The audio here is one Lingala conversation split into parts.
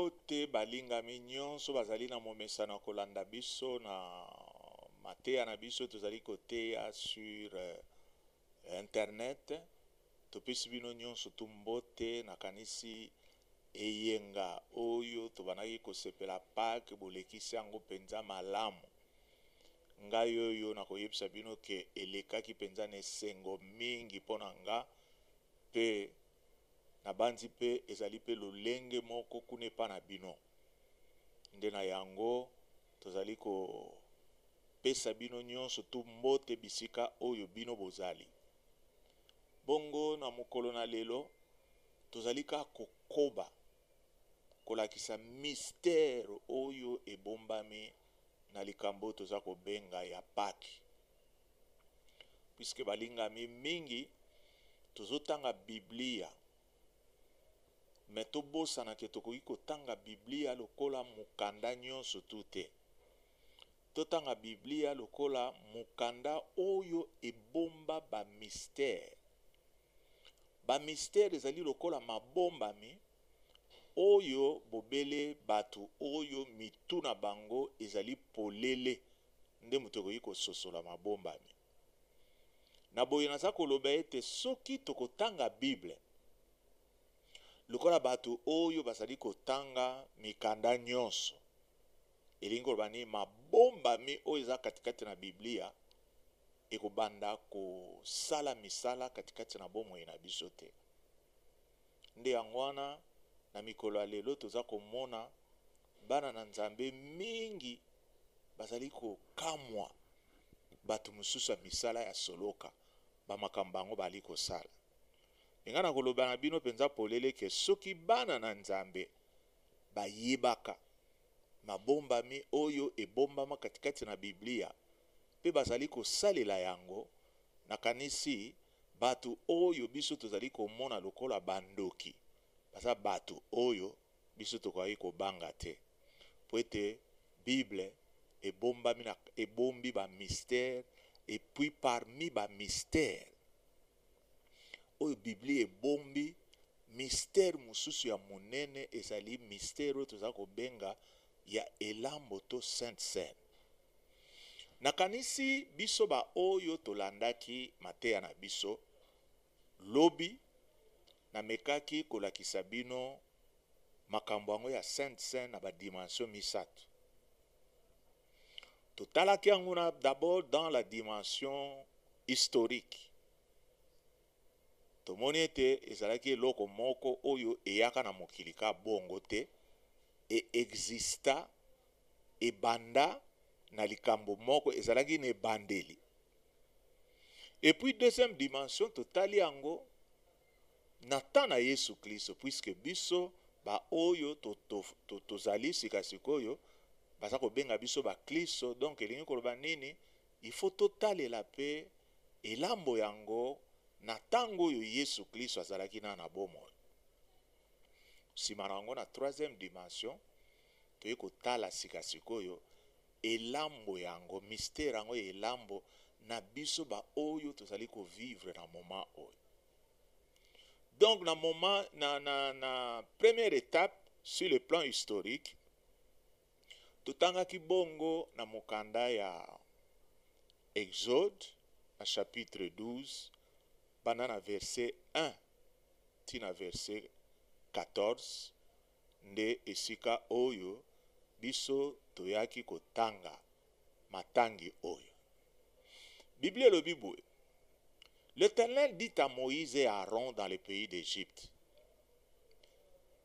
Tumbote balingami nyonso bazali na momesa na kolanda biso na mateya na biso tozali koteya sur internet. Topesi bino nyonso tumbote na kanisi eyenga oyo tobanaki kosepela Pâques bolekisi yango penza malamu. Ngai oyo nakoyebisa bino ke elekaki penza na esengo mingi mpona nga pe na banzi pe ezali pe lolenge moko kuna epa na bino. Nde na yango tozali ko pesa bino nyonso tumbote bisika oyo bino bozali. Bongo na mokolo na lelo tozali ka kokoba kolakisa mystère oyo ebombami na likambo toza kobenga ya Pâques. Puisque balingami mingi tozotanga Biblia. Mais tobosana ke tokoki kotanga Biblia lokola mukanda nyonso tute. Totanga Biblia lokola mukanda oyo ebomba ba mystère. Ba mystère ezali lokola mabombami oyo bobele batu oyo mituna bango ezali polele nde mutokoki kososola mabombami. Na boye naza koloba ete soki tokotanga Bible lokola batu oyo bazali kotanga mikanda nyonso elingi koloba ni mabombami oyo eza katikati na Biblia ekobanda kosala misala katikati na bomoi na biso te. Nde yango wana na mikolo ya lelo toza komona bana na Nzambe mingi bazali kokamwa batu mosusu ya misala ya soloka bamakambo bango bali kosala. Nga na koloba na bino penza polele ke soki bana na Nzambe bayebaka mabombami oyo ebombama katikati na Biblia pe bazali kosalela yango, nakanisi batu oyo biso tozali komona lokola bandoki baza batu oyo biso tokoki kobanga te. Po ete Bible ebombi ba mystère, et puis parmi ba mystère oyo Biblia ebombi mystère mususu ya monene ezali mystère oyo toza kobenga ya elambo to Sainte Seine. Nakanisi biso ba oyo tolandaki mateya na biso lobi na mekaki kolakisa bino makambo yango ya Sainte Seine na ba dimension misato. Totalaki yango d'abord dans la dimension historique. Tomoni ete ezalaki eloko moko oyo eyaka na mokili ka bongo te e exista ebanda na likambo moko ezalaki na ebandeli. Et puis deuxième dimension totali yango na temps na Yesu Kristo, puisque biso ba oyo tozali sikasikoyo baza kobenga biso ba Kristo. Donc elingi koloba nini, il faut totalela pe elambo yango na tango oyo Yesu Kristo azalaki na bomoi. Sima nango na troisième dimension toye kotala sikasikoyo elambo yango, mystère yango elambo na biso ba oyo tozali ko vivre na moment oyo. Donc na moment na première étape sur le plan historique totangaki bongo na mokanda ya Exode na chapitre 12 bana na verset 1 tina verset 14 nde esika oyo biso toyaki kotanga matangi oyo. Biblia elobi boye: L'Éternel dit à Moïse et à Aaron dans le pays d'Égypte: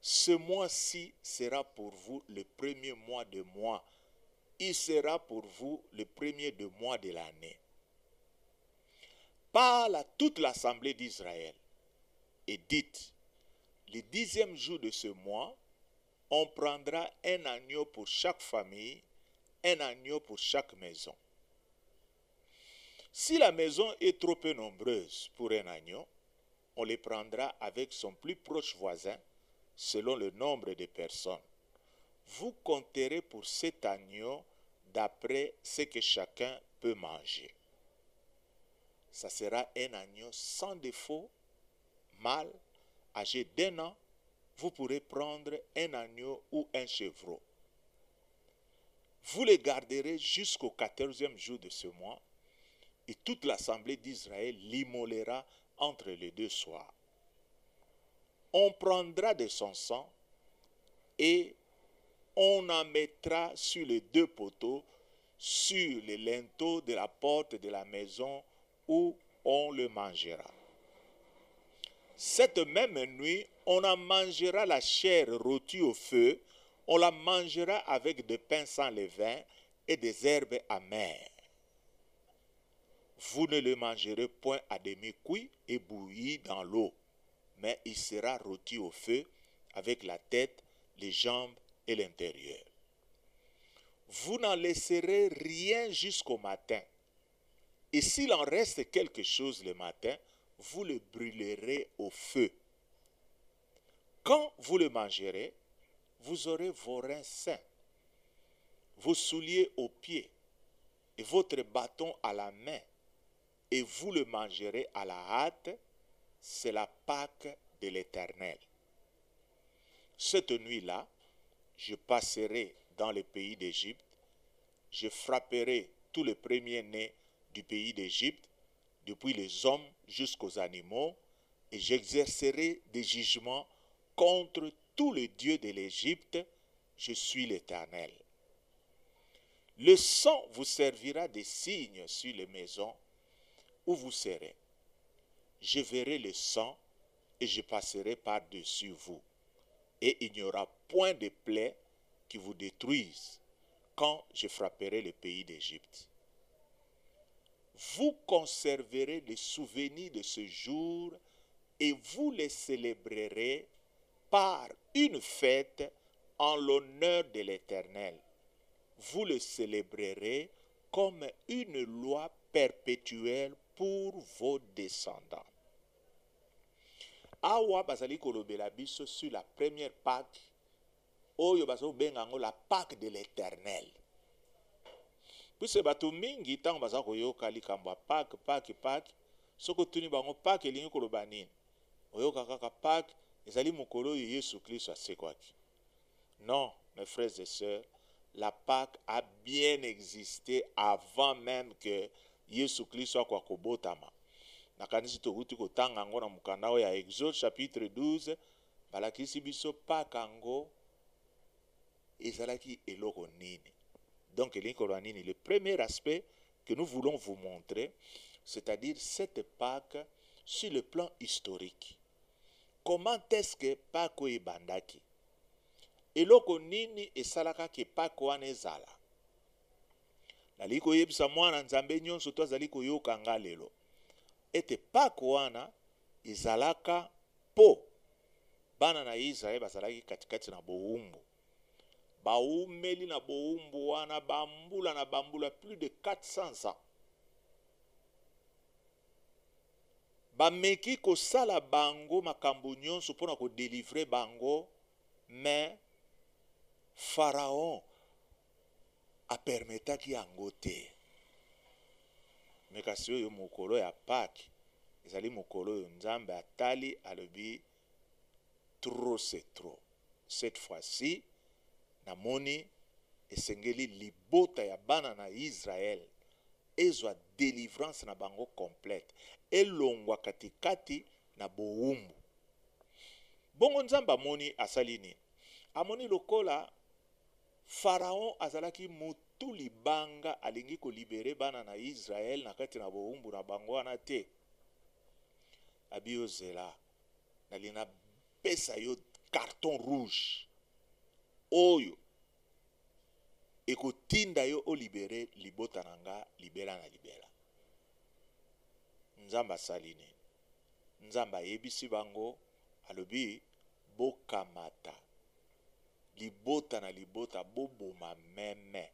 Ce mois-ci sera pour vous le premier mois de mois. Il sera pour vous le premier de mois de l'année. Parle à toute l'assemblée d'Israël et dites: Le 10e jour de ce mois, on prendra un agneau pour chaque famille, un agneau pour chaque maison. Si la maison est trop peu nombreuse pour un agneau, on le prendra avec son plus proche voisin selon le nombre de personnes. Vous compterez pour cet agneau d'après ce que chacun peut manger. Ça sera un agneau sans défaut, mâle, âgé d'1 an. vous pourrez prendre un agneau ou un chevreau. Vous les garderez jusqu'au 14e jour de ce mois, et toute l'assemblée d'Israël l'immolera entre les deux soirs. On prendra de son sang et on en mettra sur les deux poteaux, sur les linteaux de la porte de la maison où on le mangera. Cette même nuit, on en mangera la chair rôtie au feu, on la mangera avec des pains sans levain et des herbes amères. Vous ne le mangerez point à demi cuit et bouilli dans l'eau, mais il sera rôti au feu avec la tête, les jambes et l'intérieur. Vous n'en laisserez rien jusqu'au matin. Et s'il en reste quelque chose le matin, vous le brûlerez au feu. Quand vous le mangerez, vous aurez vos reins sains, vos souliers aux pieds et votre bâton à la main, et vous le mangerez à la hâte. C'est la Pâque de l'Éternel. Cette nuit-là, je passerai dans le pays d'Égypte, je frapperai tous les premiers-nés du pays d'Égypte, depuis les hommes jusqu'aux animaux, et j'exercerai des jugements contre tous les dieux de l'Égypte. Je suis l'Éternel. Le sang vous servira de signe sur les maisons où vous serez. Je verrai le sang et je passerai par-dessus vous. Et il n'y aura point de plaie qui vous détruise quand je frapperai le pays d'Égypte. Vous conserverez les souvenirs de ce jour et vous les célébrerez par une fête en l'honneur de l'Éternel. Vous le célébrerez comme une loi perpétuelle pour vos descendants. Awa bazali kolobela biso sur la première Pâque, oyo bazo bengango la Pâque de l'Éternel. Puisque bato mingi tango baza koyoka likambo Pâque, soko tuni bango Pâque elingi koloba nini? Oyoka kaka Pâque ezali mokolo oyo Yesu Kristo asekwaki. Non, mes frères et sœurs, la Pâque a bien existé avant même que Yesu Kristo akwa kobotama. Nakanisi tokuti kotanga ngo na mukanda ya Exode chapitre 12, balakisi biso Pâque ango ezalaki eloko nini. Donc le premier aspect que nous voulons vous montrer, c'est-à-dire cette Pâque sur le plan historique. Comment est-ce que Pâque ebandaki? Eloko nini esalaka ke Pâque wana ezala? Nali koyebisa mwana nzambe nyonso to azali koyoka nga lelo. Ete Pâque wana ezalaka po bana na Israël bazalaki katikati na bowumbu. Baumeli na bowumbu wana bambula plus de 400 ans. Bameki kosala bango makambo nyonso mpona kodélivrer bango, mais Pharaon apermetaki yango te. Mais kasi oyo mokolo ya Pâque ezali mokolo oyo Nzambe atali alobi trop c'est trop. Cette fois-ci namoni esengeli libota ya bana na Israël ezwa délivrance na bango complète elongwa katikati na bowumbu. Bongo Nzambe amoni asali nini? Amoni lokola Pharaon azalaki mutu libanga alingi kolibere bana na Israël na kati na bowumbu na bango wana te. Abiozela nalina pesa yo carton rouge oyo ekotinda yo olibere libota nanga libera na libera. Nzamba asali nini? Nzamba ayebisi bango alobi bokamata libota na libota boboma meme.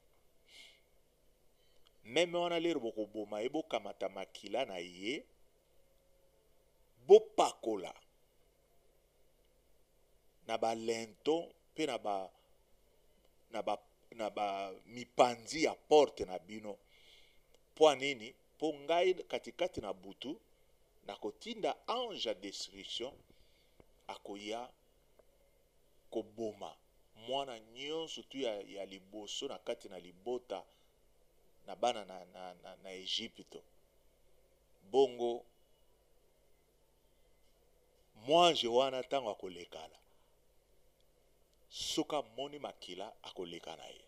Meme wana lero bokoboma ye bokamata makila na ye bopakola na balento pe na ba mipanzi ya porte na bino. Po nini? Po ngai katikati na butu na kotinda ange ya destruction akoya koboma mwana nyonso tu ya liboso na kati na libota na bana na Egypte. Bongo mwanje wana tango akolekala soka moni makila akoleka na ye.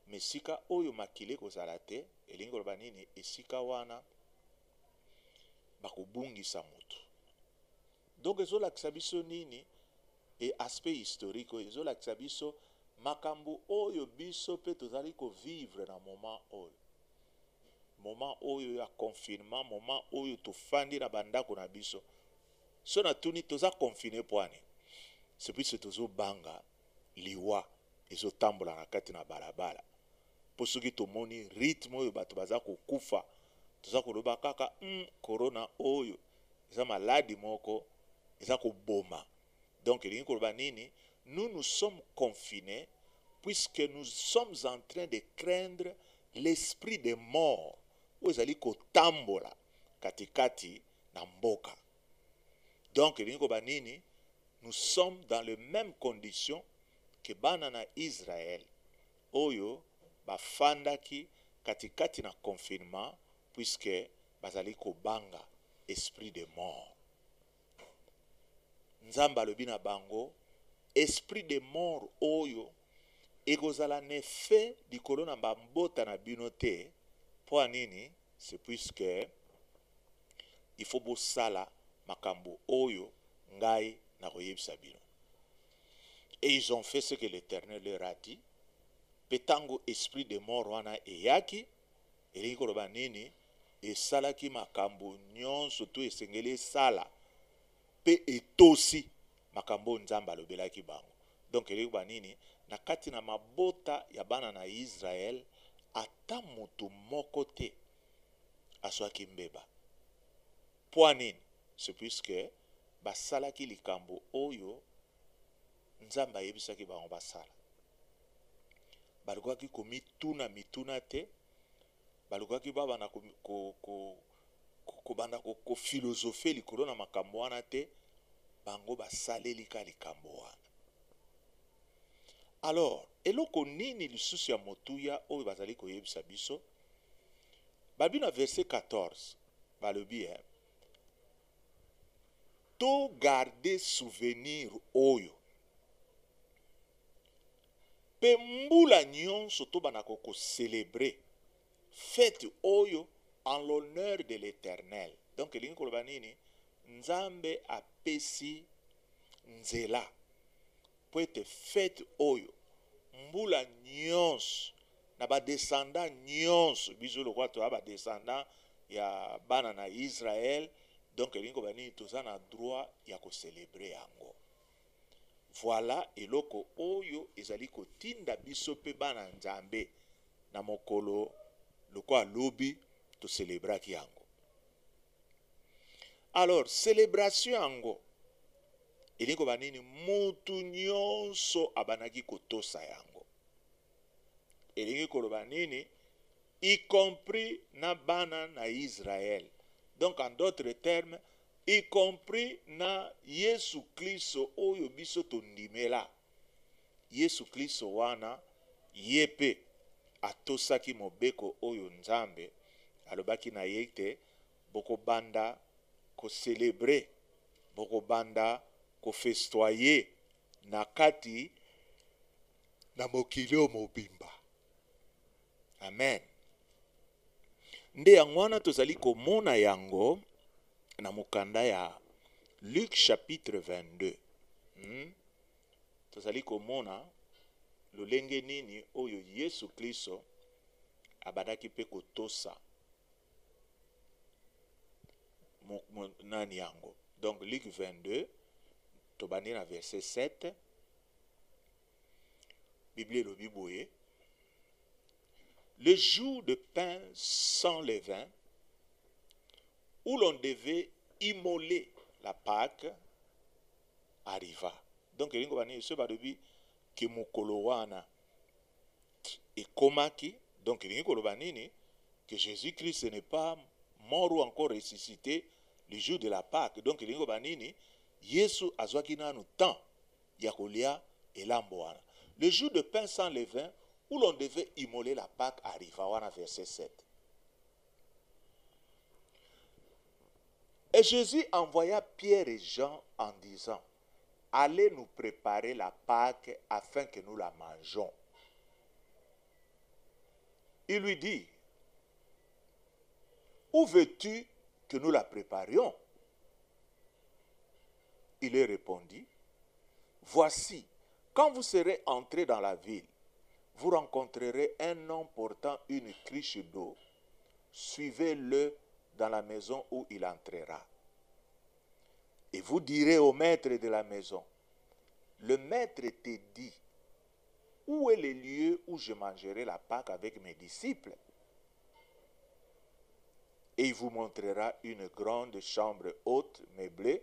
Mesika oyo makile kozala te elingi koloba nini esika wana bakobungisa mutu. Donc ezolakisa biso nini et aspect historique ezolakisa biso makambo oyo biso pe tozali kovivre na moment oyo ya confinement, moment oyo tofandi na bandako na biso. So na tuni toza confiné poane c'est puisque tozobanga liwa ezotambola na kati na balabala po soki tomoni rythme oyo bato baza kokufa toza koloba kaka corona oyo eza maladi moko eza koboma. Donc elingi koloba nini, nous sommes confinés puisque nous sommes en train de craindre l'esprit de mort oyo ezali kotambola katikati na mboka. Donc elingi koloba nini, nous sommes dans les mêmes conditions que bana na Israël oyo bafandaki katikati na confinement puisque bazali kobanga esprit de mort. Nzamba alobi na bango esprit de mort oyo ekozala nefe likolo na bambota na bino te. Po nini? C'est puisque il faut bosala makambo oyo ngai na koyebisa bino. Et ils ont fait ce que l'Éternel leur a dit. Petango esprit de mort wana eyaki elingi koloba nini esalaki makambo nyonso to esengeli esala pe etosi makambo nzamba alobelaki bango. Donc elingi koloba nini na kati na mabota ya bana na Israël ata moto moko te aswaki mbeba. Po nini? C'est puisque basalaki likambo oyo nzamba yebisaki bango basala. Balukaki komituna mituna te, balukaki baba na kobanda ko philosophie likolo na makambo wana te, bango basaleli ka likambo wana. Alors, eloko nini lisusu ya motuya oyo bazali koyebisa biso? Babi na verset 14, balobi to garder souvenir oyo pe mbula nyonso to banako ko célébrer fête oyo en l'honneur de l'Éternel. Donc elingi koloba nini nzambe apesi nzela po ete fête oyo mbula nyonso na badescendant nyonso biso lokwa to ba descendant ya bana na Israël. Donc elingi koloba nini toza na droit ya ko célébrer yango. Voilà eloko oyo ezali kotinda biso pe bana nzambe na mokolo lokwa lobi to célébraki yango. Alors célébration yango elingi koloba nini mutu nyonso abanaki kotosa yango. Elingi koloba nini y compris na bana na Israël. Donc en d'autres termes, y compris na Yesu Kristo oyo biso tondimela. Yesu Kristo wana yepe atosaki mobeko oyo nzambe alobaki na yete boko banda ko célébrer, boko banda ko festoyer na kati na mokili mobimba. Amen. Nde yango wana tozali komona yango na mokanda ya Luc chapitre 22. Tozali komona lolenge nini oyo Yesu Kristo abadaki pe kotosa nani yango. Donc Luc 22 tobandi na verset 7. Bible lobi boye. Le jour de pain sans levain, où l'on devait immoler la Pâque, arriva. Donc, il y a un qui mukolo wana ekomaki. Donc, il y a que Jésus-Christ n'est pas mort ou encore ressuscité le jour de la Pâque. Donc, il y a Yesu azwaki nanu temps ya kolia elambo. Le jour de pain sans levain, où l'on devait immoler la Pâque, arriva wana verset 7. Et Jésus envoya Pierre et Jean en disant, allez nous préparer la Pâque afin que nous la mangeons. Il lui dit, où veux-tu que nous la préparions? Il leur répondit, voici, quand vous serez entrés dans la ville, vous rencontrerez un homme portant une cruche d'eau. Suivez-le dans la maison où il entrera. Et vous direz au maître de la maison, le maître te dit, où est le lieu où je mangerai la Pâque avec mes disciples? Et il vous montrera une grande chambre haute, meublée.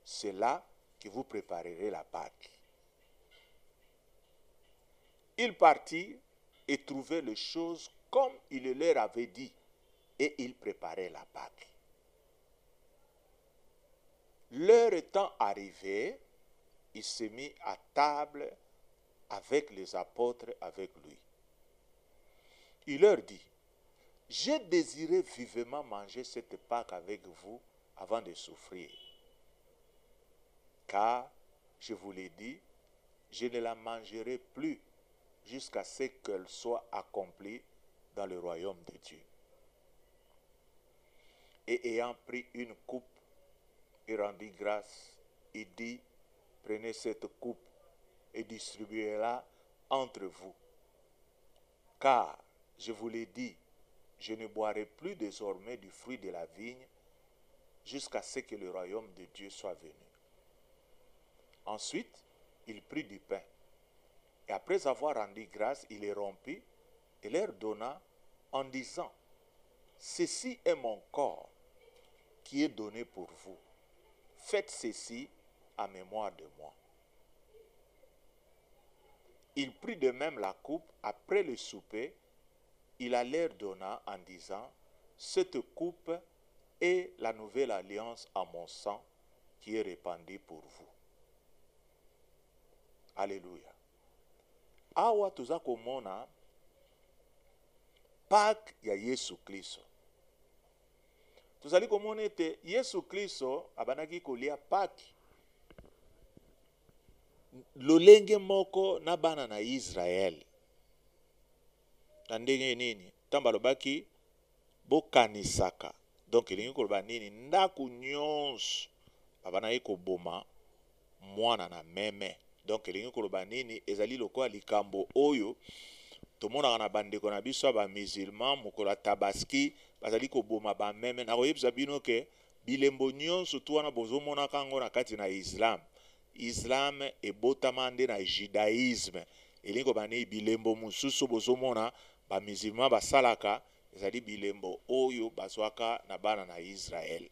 C'est là que vous préparerez la Pâque. Il partit et trouvait les choses comme il leur avait dit, et il préparait la Pâque. L'heure étant arrivée, il se mit à table avec les apôtres avec lui. Il leur dit, j'ai désiré vivement manger cette Pâque avec vous avant de souffrir. Car, je vous l'ai dit, je ne la mangerai plus jusqu'à ce qu'elle soit accomplie dans le royaume de Dieu. Et ayant pris une coupe, il rendit grâce, il dit, prenez cette coupe et distribuez-la entre vous. Car, je vous l'ai dit, je ne boirai plus désormais du fruit de la vigne jusqu'à ce que le royaume de Dieu soit venu. Ensuite, il prit du pain. Et après avoir rendu grâce, il les rompit et leur donna en disant, ceci est mon corps qui est donné pour vous. Faites ceci en mémoire de moi. Il prit de même la coupe après le souper, il la leur donna en disant, cette coupe est la nouvelle alliance en mon sang qui est répandue pour vous. Alléluia. Awa toza komona Pâque ya Yesu Kristo. Tozali komona ete Yesu Kristo abanaki kolia Pâque lolenge moko na bana na Israel. Na ndenge nini? Tamba lobaki bokanisaka. Donc elingi koloba nini? Ndaku nyonso abanaki koboma mwana na meme. Donc elingi koloba nini? Ezali lokola likambo oyo tomonaka na bandeko na biso ba musulman mokolo tabaski bazali koboma ba meme. Na koyebisa bino ke bilembo nyonso tu wana bozomona kango na kati na Islam. Islam ebotama nde na judaïsme. Elingi koloba nini? Bilembo mosusu bozomona ba musulman basalaka ezali bilembo oyo bazwaka na bana na Israël.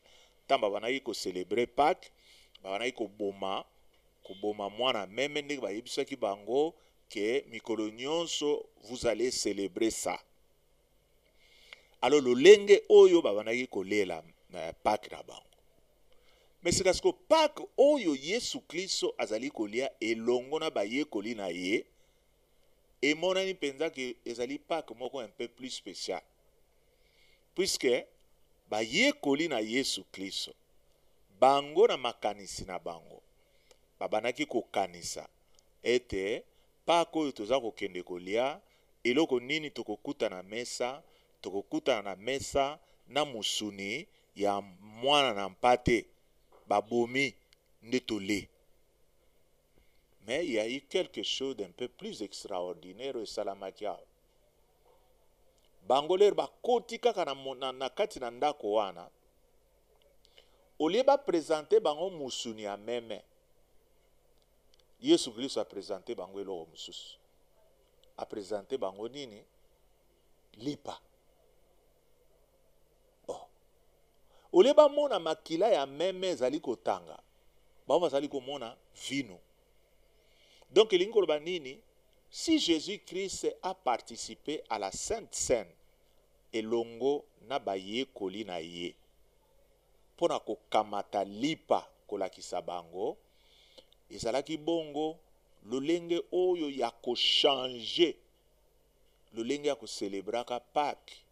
Tamba banaki ko célébrer Pâques, banaki koboma mwana meme ndenge bayebisaki bango que mikolo nyonso vous allez célébrer ça. Alors lolenge oyo babanaki kolela Pâques na bango. Mais c'est parce que Pâques oyo Yesu Kristo azali kolia elongo na bayekoli na ye, emonani penza ke ezali Pâques moko un peu plus spécial. Puisque bayekoli na Yesu Kristo bango na makanisi na bango babanaki kokanisa ete Pâques oyo toza kokende kolia eloko nini tokokuta na mesa, tokokuta na mesa na musuni ya mwana na mpate babomi nde tole. Mais il y a eu quelque chose d'un peu plus extraordinaire au Salamakia. Bangoler bakoti kaka na kati na ndako wana. Olie ba présenter bango musuni ya meme. Yesu Kristo a présenté bango eloko mususu. A présenté bango nini? Lipa. Oh. Olie ba mona makila ya meme ezali kotanga. Bango bazali komona vino. Donc elingi koloba nini? Si Jésus-Christ a participé à la Sainte Seine, elongo na bayekoli na ye, pona kokamata lipa kolakisa bango, ezalaki bongo lolenge oyo ya changer lolenge ya célébraka Pâques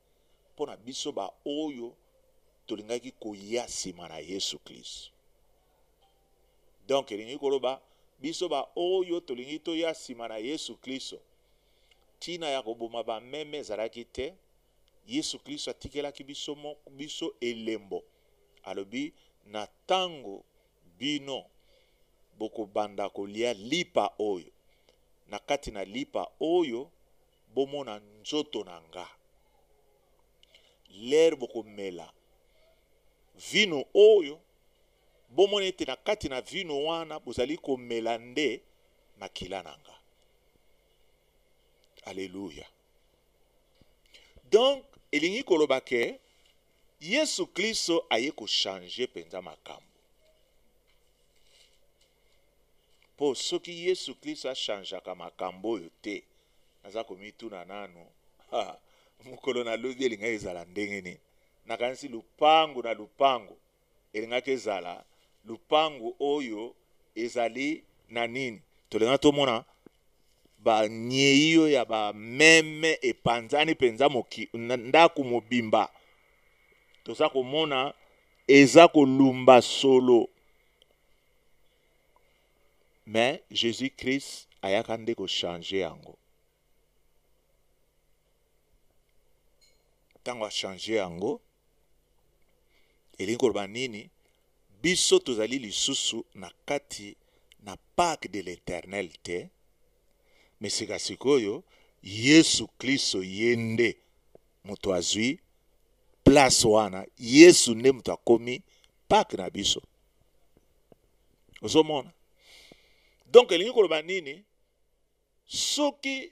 pona biso ba oyo tolingaki koya sima na Yesu Kristo. Donc elingi koloba biso ba oyo tolingi toya sima na Yesu Kristo tina ya koboma ba meme ezalaki te. Yesu Kristo atikelaki biso elembo alobi na tango bino bokobanda kolia lipa oyo na kati na lipa oyo bomona nzoto na nga. Lere bokomela vino oyo bomona ete na kati na vino wana bozali komela nde makila na nga. Alléluia. Donc elingi koloba ke Yesu Kristo aye ko changer penza makambo. Po soki Yesu Kristo a changer ka makambo yo te naza komituna nanu mukolo na lobi elinga ezala ndenge ni nakanisi lupangu na lupangu elinga kezala lupangu oyo ezali na nini tolenga tomona ba nyeiyo ya ba meme epanzani penza moki ndaku mobimba toza komona eza kolumba solo. Mais Jésus-Christ ayaka nde ko changer yango. Tango a changer yango elingi koloba nini biso tozali lisusu na kati na Pâques de l'Éternel te, mais sika sikoyo Yesu Kristo yende moto azwi place wana. Yesu nde moto akomi Pâques na biso. Ozomona? Donc elingi koloba nini soki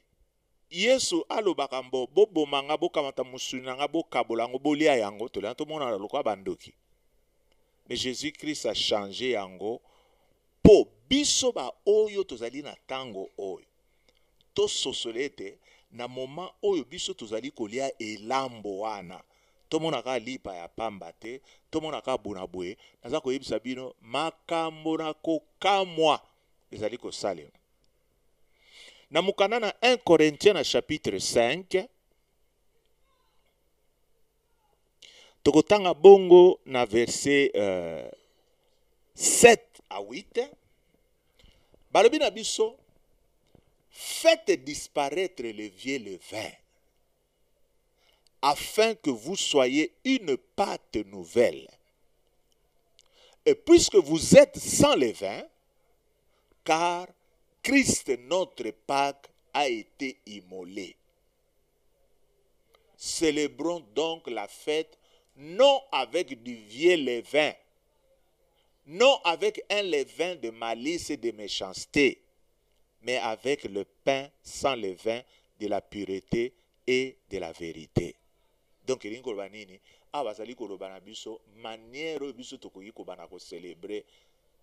Yesu alobaka mbo bobomanga bokamata musuni nanga bokabola yango bolia yango tolia tomona lokwa bandoki. Mais Jésus-Christ a changé yango po biso ba oyo tozali na tango oyo to sosolete na moment oyo biso tozali kolia elambo wana tomona ka lipa ya pamba te tomona ka bonabwe naza koyebisa bino makambo na kokamwa ezali kosalema. Na mukanda na 1 Corinthiens na chapitre 5 tokotanga bongo na verset 7 à 8 balobi na biso faites disparaître le vieux levain afin que vous soyez une pâte nouvelle. Et puisque vous êtes sans levain, car Christ notre Pâques a été immolé. Célébrons donc la fête non avec du vieux levain, non avec un levain de malice et de méchanceté, mais avec le pain sans levain de la pureté et de la vérité. Donc elingi koloba nini abazali koloba na biso manière biso tokoki kobana ko célébrer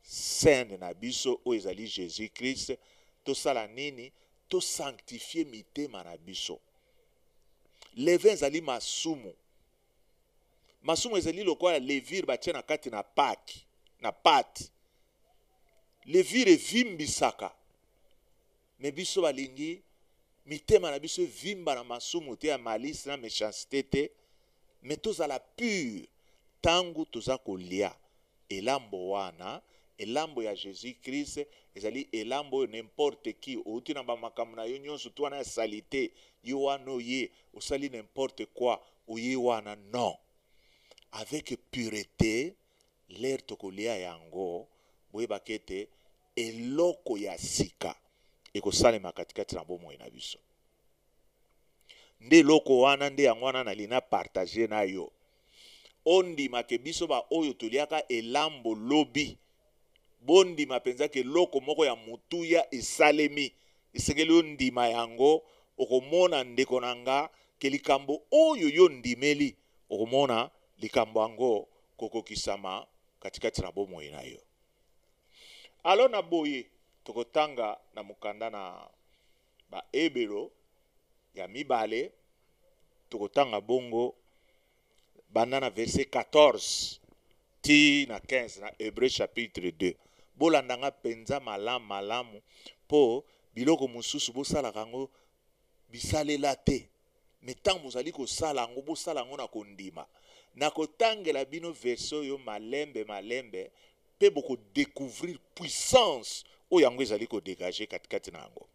saint na biso o ezali Jésus Christ to sala nini to sanctifier mitema na biso. Levain ezali masumu. Masumu ezali lokola levire batie na kati na paki na pâte. Levire vimbisaka. Mais biso balingi mitema na biso vimba na masumu te ya malice na méchanceté te, mais tozala pur tangu toza kolia elambo wana elambo ya Jésus Christ ezali elambo n'importe qui outi na bamakambo na yo nyonso to wana ya salite yo wana oye osali n'importe quoi oye wana non avec pureté l'air tokolia yango boyebaka ete eloko ya sika ekosalema katikati na bomoi na biso. Nde eloko wana nde yango wana nalina partage na yo ondima ke biso ba oyo toliaka elambo lobi bondima penza ke loko moko ya mutuya esalemi esengeli ondima yango okomona ndeko nanga ke likambo oyo yo ndimeli okomona likambo yango kokokisama katikati na bomoi na yo. Alo na boye tokotanga na mukanda na ba ebelo ya mibale tokotanga bongo banda na verset 14 ti na 15 na Hébreu chapitre 2 bolandanga penza malamu po biloko mosusu bosalaka yango bisalela te. Mais tant bozali kosala yango bosala yango na kondima. Na kotangela bino verso yo malembe pe boko découvrir puissance oyo yango ezali ko dégager katikati na yango.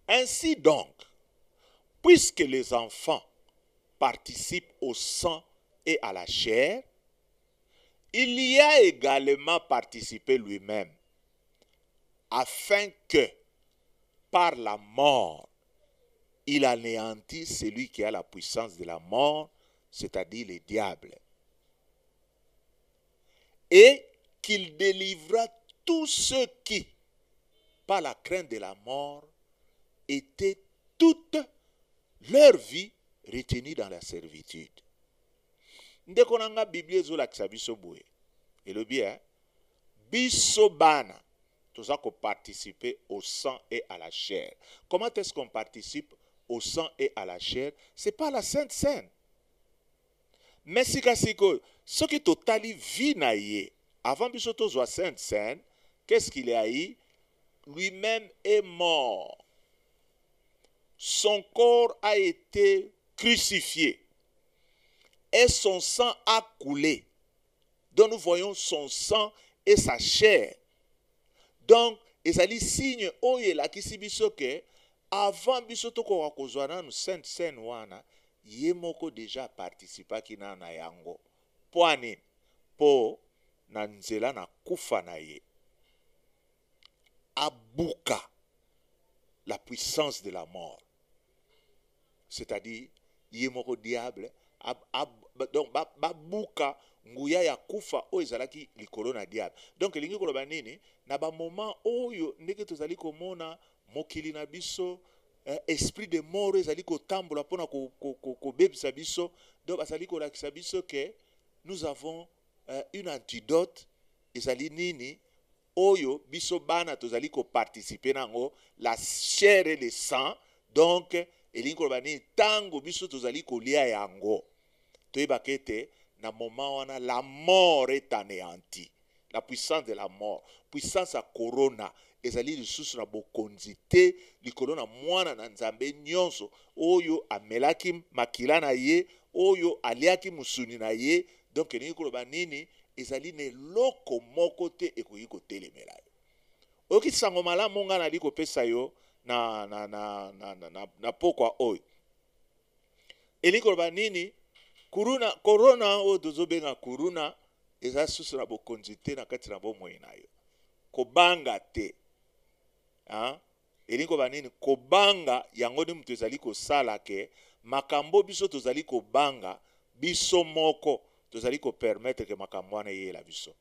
Ainsi donc, puisque les enfants participent au sang et à la chair, il y a également participé lui-même, afin que, par la mort, il anéantisse celui qui a la puissance de la mort, c'est-à-dire le diable, et qu'il délivra tous ceux qui, par la crainte de la mort, étaient toute leur vie retenus dans la servitude. Ndeko nanga Bible ezolakisa biso boye. Elobi biso bana toza ko participer au sang et à la chair. Comment est-ce qu'on participe au sang et à la chair? C'est pas la Sainte Seine. Mais sikasiko, ce qui totali vie na ye, avant biso tozwa Sainte Seine, qu'est-ce qu'il a eu? Lui-même est mort. Son corps a été crucifié et son sang a coulé. Donc nous voyons son sang et sa chair. Donc, ezali signe oye la kisi biso ke avant biso toko wakozwana nu Sainte Seine wana ye moko déjà participa kina na yango. Poani po na nzela na kufa na ye. Abuka la puissance de la mort. C'est-à-dire ye moko diable donc babuka nguya ya kufa o ezalaki likolo na diable. Donc elingi koloba nini na ba moment oyo ndenge tozali komona mokili na biso esprit de mort ezali kotambola pona ko bebisa biso. Donc bazali kolakisa biso que nous avons une antidote ezali nini oyo biso bana tozali ko participer nango la chair et le sang. Donc elingi koloba nini tango biso tozali kolia yango toyeba kete na moment wana la mort est anéantie. La puissance de la mort, puissance à corona ezali lisusu na bokonzi te likolo na mwana na nzambe nyonso oyo amelaki makila na ye oyo aliaki musuni na ye. Donc elingi koloba nini ezali ne loko moko te ekoki kotelemela yo. Oki sango malamu nga nali kopesa yo na pokwa oyo elingi koloba nini corona o dozobenga corona eza susu na bokonzi te na kati na bomoi na yo. Kobanga te. Elingi koloba nini kobanga yango ni mutu ezali kosala ke makambo biso tozali kobanga biso moko tozali ko permettre ke makambo wana eyela biso.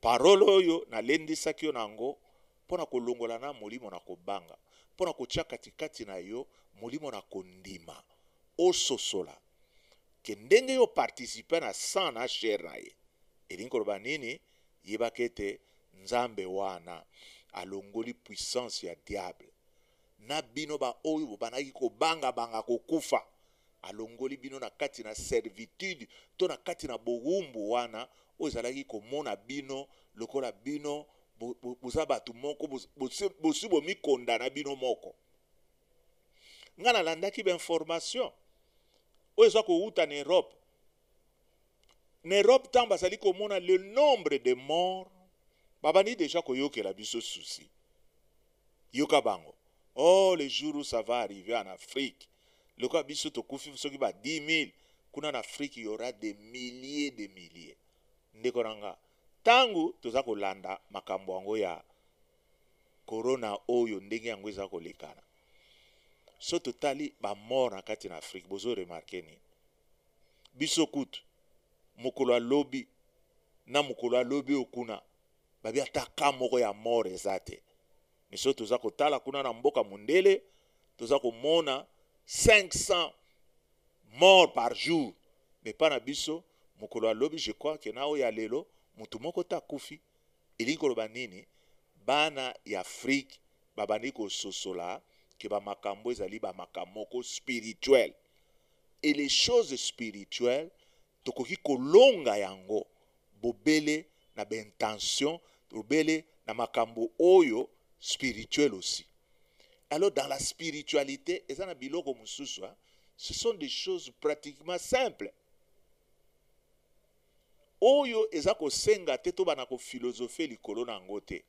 Parole oyo nalendisaki yo nango pona kolongola na molimo na kobanga, pona kotia katikati na yo molimo na kondima ososola ke ndenge yo participer na sang na chair na ye. Elingi koloba nini yeba kete nzambe wana alongoli puissance ya diable na bino ba oyo bobanaki kobanga banga kokufa alongoli bino na kati na servitude to na kati na bowumbu wana oyo ezalaki komona bino lokola bino boza batu moko bosi bomikonda na bino moko. Nga nalandaki bainformation oyo eza kouta na Europe. Na Europe tant bazali komona le nombre de morts babani déjà koyokela biso souci. Yoka bango. Oh, les jours où ça va arriver en Afrique. Le cas biso tokufi soki ba 10 000 kuna en Afrique il y aura des milliers de milliers. Ndeko nanga tangu toza kolanda makambo yango ya corona oyo ndenge yango eza kolekana. So totali ba mort na kati na Afrique bozo remarquer ni. Biso kutu mokolo lobi na mokolo lobi okuna babi ataka moko ya mort ezate. Miso toza kotala kuna na mboka mundele toza komona 500 morts par jour. Mais pas na biso mokolo lobi je crois que na o ya lelo mutu moko ta kufi. Elingi koloba nini bana ya Afrique babandi ko sosola ke ba makambo ezali ba makamoko spirituel. Et les choses spirituelles tokoki kolonga yango bobele na bentention tobele na makambo oyo spirituel aussi. Alors dans la spiritualité, ce sont des choses pratiquement simples. Oyo eza kosenga te to bana ko philosophie likolo na ngo te.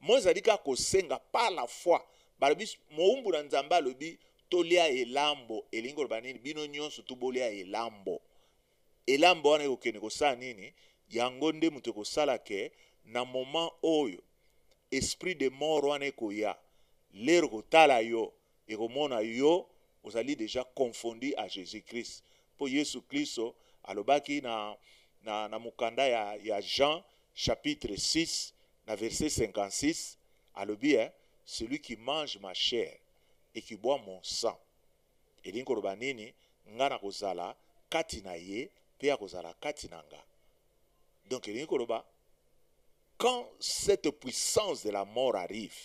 Mozali ka kosenga par la foi. Balobi moumbu na nzamba alobi tolia elambo elingo banini bino nyonso tubolia elambo. Elambo wana ekokende kosala nini? Yango nde mutu kosala ke na moment oyo esprit de mort wana ekoya lero kotala yo ekomona yo ozali déjà confondu à Jésus-Christ. Po Yesu Kristo alobaki na mukanda ya Jean chapitre 6 na verset 56 alobi celui qui mange ma chair et qui boit mon sang elingo loba nini ngana kozala kati na ye pe akozala kati na nga. Donc elingo loba quand cette puissance de la mort arrive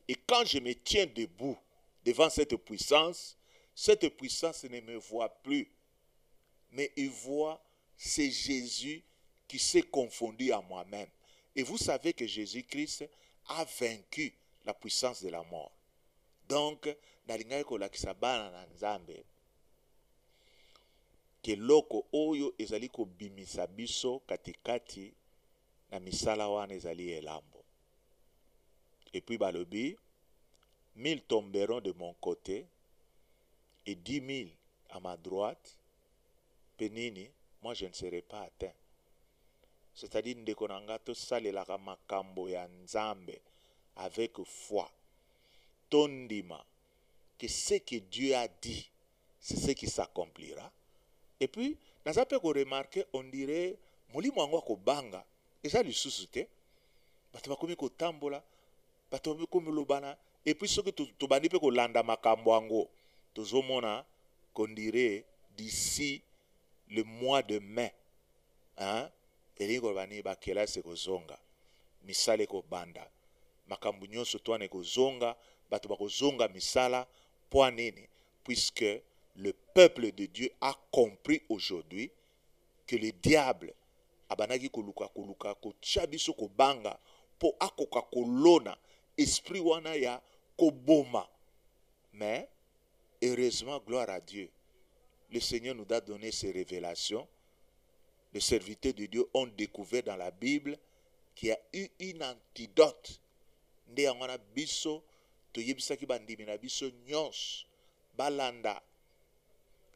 et quand je me tiens debout devant cette puissance ne me voit plus mais il voit c'est Jésus qui s'est confondu à moi-même. Et vous savez que Jésus-Christ a vaincu la puissance de la mort. Donc, nalingai kolakisa bana na nzambe ke loko oyo ezali ko bimisa biso katikati na misala wana ezali elambo. Et puis balobi 1000 tomberont de mon côté et 10 000 à ma droite. Penini moi je ne serai pas atteint. C'est-à-dire ndeko nanga to salelaka makambo ya nzambe avec foi. Tondima que ce que Dieu a dit, c'est ce qui s'accomplira. Et puis, dans un peu qu'on remarque, on dirait moli mwango ko banga. Et ça lui suscite. Bato bakomi ko tambola, bato bakomi lobana. Et puis ce que to bandi pe ko landa makambo ango, to zomona qu'on dirait d'ici le mois de mai, hein, elingo bani bakela se kozonga misale ko banda makambu nyonso twane kozonga bato bakozonga misala po nini puisque le peuple de Dieu a compris aujourd'hui que le diable abanaki koluka kotia biso ko banga po akoka kolona esprit wana ya koboma. Mais heureusement, gloire à Dieu, le Seigneur nous a donné ces révélations. Les serviteurs de Dieu ont découvert dans la Bible qu'il y a eu une antidote. Nde yangwana biso to yebisaki bandimi na biso nyons balanda.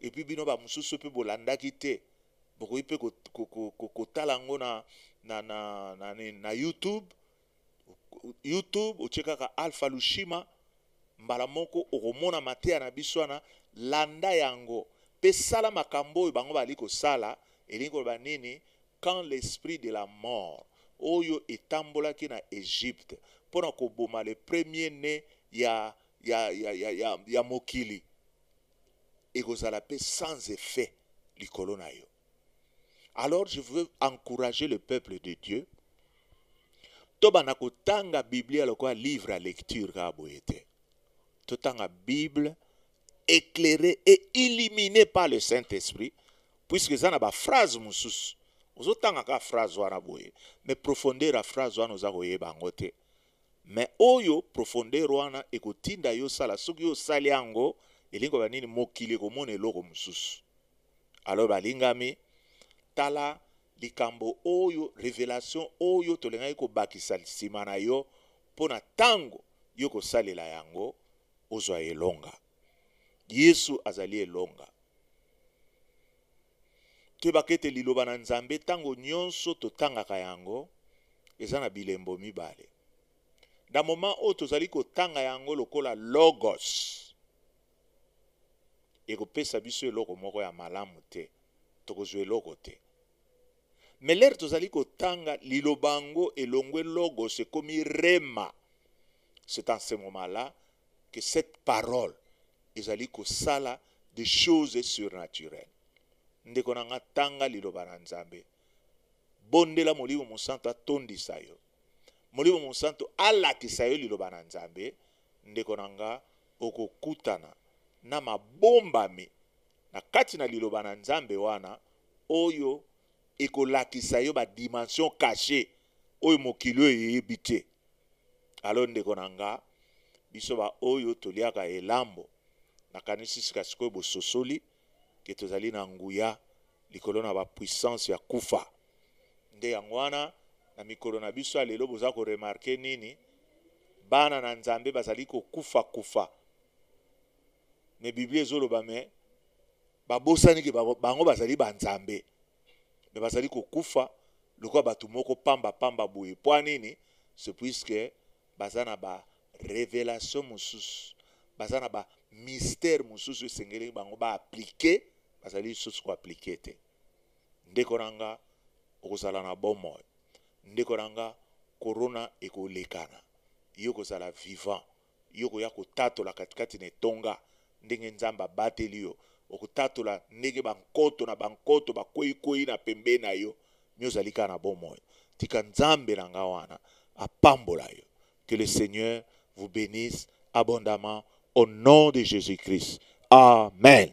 Et puis bino ba mususu pe bolanda kite. Boko ipe ko talango na YouTube. YouTube ocheka ka Alpha Lushima mbala moko okomona matea na biso na landa yango. Pe sala makambo bango bali ko sala elingo banini quand l'esprit de la mort oyo etambolaki na Égypte pona ko boma le premier né ya mokili ekozala pe sans effet likolo na yo. Alors je veux encourager le peuple de Dieu tobana kotanga Biblia lokwa livre à lecture ka boyete totanga Bible éclairé et illuminé par le Saint-Esprit, puisque ça n'a pas phrase musus. Vous autant ka phrase wana boye, mais profondeur la phrase wana oza koye bangote. Mais oyo profondeur wana ekotinda yo sala soki yo sali yango elingo banini mokili komone loko musus. Alors balingami tala likambo oyo révélation oyo tolengai ko bakisa sima na yo pona tango yo ko salela yango ozwa elonga. Yesu azali elonga. Tebakete liloba na nzambe tango nyonso totangaka yango eza na bilembo mibale. Da moment o tozali kotanga yango lokola logos ekopesa biso eloko moko ya malamu te tokozwa eloko te. Mais lere tozali kotanga lilobango elongwe logos ekomi rema. C'est en ce moment-là que cette parole ezali kosala des choses surnaturelles. Ndeko nanga tanga liloba na nzambe. Bondela molimo mosanto atondisa yo. Molimo mosanto alakisa yo liloba na nzambe. Ndeko nanga okokutana na mabombami na kati na liloba na nzambe wana oyo ekolakisa yo ba dimension cachée oyo mokili oyo eyebi te. Alors ndeko na nga biso ba oyo toliaka elambo nakanisi sika sikoyo bososoli ke tozali na nguya likolo na ba puissance ya kufa. Nde yango wana na mikolo na biso ya lelo boza ko remarke nini bana na nzambe bazali kokufa kufa. Me Biblia ezoloba me babosani ke bango bazali banzambe. Me bazali kokufa lokwa batu moko pamba pamba boye. Po nini? C'est puisque bazana ba révélation mususu, bazana ba mystère mususu esengeli bango ba appliquer, bazali susu ko appliquer te. Ndeko nanga okozala na bomoi. Ndeko nanga corona ekolekana. Yo kozala vivant. Yo koya kotatola katikati ne tonga ndenge nzamba bateli yo. Okotatola ndenge bankoto na bankoto bakwei na pembe na yo. Nyozali ka na bomoi. Tika nzambe nanga wana apambola yo. Que le Seigneur vous bénisse abondamment au nom de Jésus-Christ. Amen.